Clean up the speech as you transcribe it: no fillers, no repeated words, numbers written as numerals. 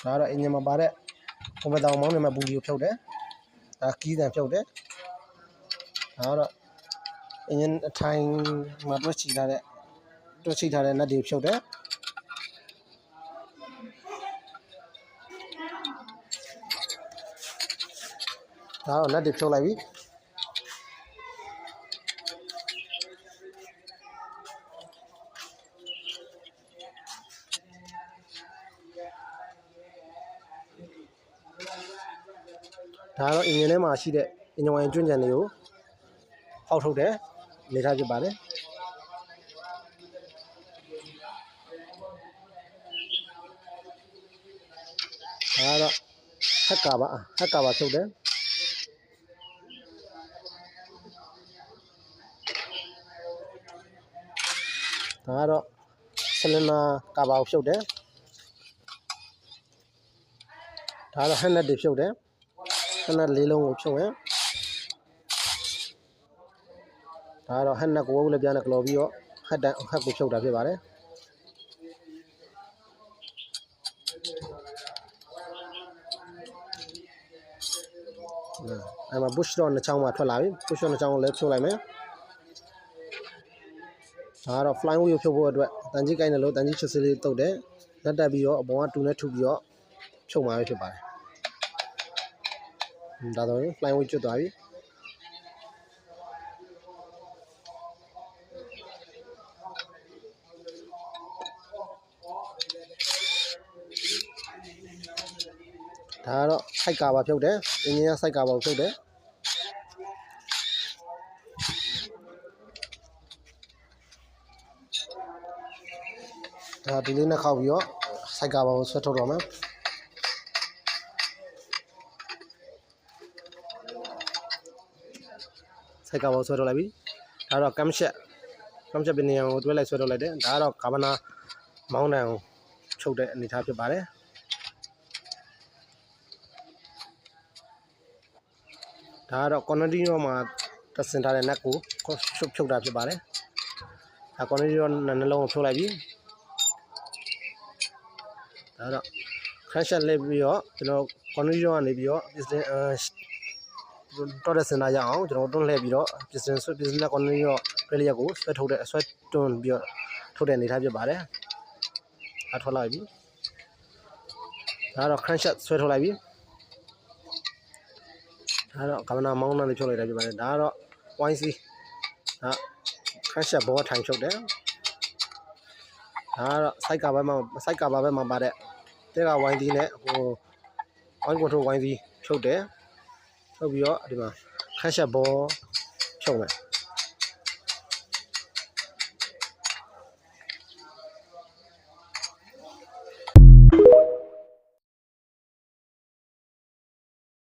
ဒါကတော့အင်ဂျင်မှာပါတဲ့ကွန်ပျူတာမောင်းနေမှာပူလီကိုဖြုတ်တယ်ဒါကီးတန်ဖြုတ်တယ်ဒါကတော့အင်ဂျင်အထိုင်မှာတွဲချိထားတဲ့နက်တွေဖြုတ်တယ်ဒါတော့နက်တွေဖြုတ်လိုက်ပြီဒါတော့အင်ဂျင်ထဲမှာရှိတဲ့အင်ဂျင်ဝိုင်ကျွန်းကြံတွေကိုဖောက်ထုတ်တယ်နေထားဖြစ်ပါတယ်ဒါကတော့ဟက်ကာပါဖြုတ်တယ်ဒါကတော့ဆလင်နာကာဘာကိုဖြုတ်တယ်ဒါကတော့ဟက်နက်တွေဖြုတ်တယ်ဟက်နက်လေးလုံးကိုဖြုတ်ရင်ဒါကတော့ဟက်နက်ကိုဝုတ်လက်ပြားနဲ့ကလော်ပြီးတော့ဟက်ကိုဖြုတ်တာဖြစ်ပါတယ်အဲ့မှာ push တော့နှစ်ချောင်းမှာထွက်လာပြီ push တော့နှစ်ချောင်းကိုလည်းဖြုတ်လိုက်မယ်ဒါကတော့ flying wheel ဖြုတ်ဖို့အတွက်တန်ကြီးကိုင်းတယ်လို့တန်ကြီးချစ်စလေးတုတ်တယ်လက်တက်ပြီးတော့အပေါ်ကတူနဲ့ထုပြီးတော့ဖြုတ်မှာပဲဖြစ်ပါတယ်ဒါတော့ flying wheel ကျွတ်သွားပြီဒါကတော့ side cover ဖြုတ်တယ်အင်ဂျင်က side cover ကိုဖြုတ်တယ်ဒါဒီလေးနဲ့ခောက်ပြီးတော့ side cover ကိုဆွဲထုတ်တော့မယ်side cover ကိုဆွဲထုတ်လိုက်ပြီဒါတော့ cam set ပင်နေအောင်ကိုတွဲလိုက်ဆွဲထုတ်လိုက်တယ်ဒါကတော့ကာဗနာမောင်းတန်ကိုချုပ်တဲ့အနေအထားဖြစ်ပါတယ်ဒါကတော့ quantity မှာတက်ဆင်ထားတဲ့ nut ကိုဖြုတ်တာဖြစ်ပါတယ်ဒါ quantity နှလုံးကိုဖြုတ်လိုက်ပြီဒါတော့ crankshaft လဲပြီးတော့ကျွန်တော် quantity ကနေပြီးတော့ piston တော့တဲ့စင်တာရအောင်ကျွန်တော်တွန်းလှည့်ပြီးတော့ piston နဲ့ quantity တွဲလျက်ကိုဆွဲတွန်းပြီးတော့ထုတ်တဲ့အနေအထားဖြစ်ပါတယ်အထွက်လိုက်ပြီဒါကတော့ crankshaft ဆွဲထုတ်လိုက်ပြီဒါတော့ကာဗနာမောင်းနဲ့ဖြုတ်လိုက်တာဖြစ်ပါတယ်ဒါကတော့ YC ဒါ crankshaft ဘောထိုင်ဖြုတ်တယ်ဒါကတော့ side cover ဘက်မှာပါတဲ့တဲက YD နဲ့ဟို on control YD ဖြုတ်တယ်ဖြုတ်ပြီးတော့ဒီမှာ crankshaft ဘောဖြုတ်မယ်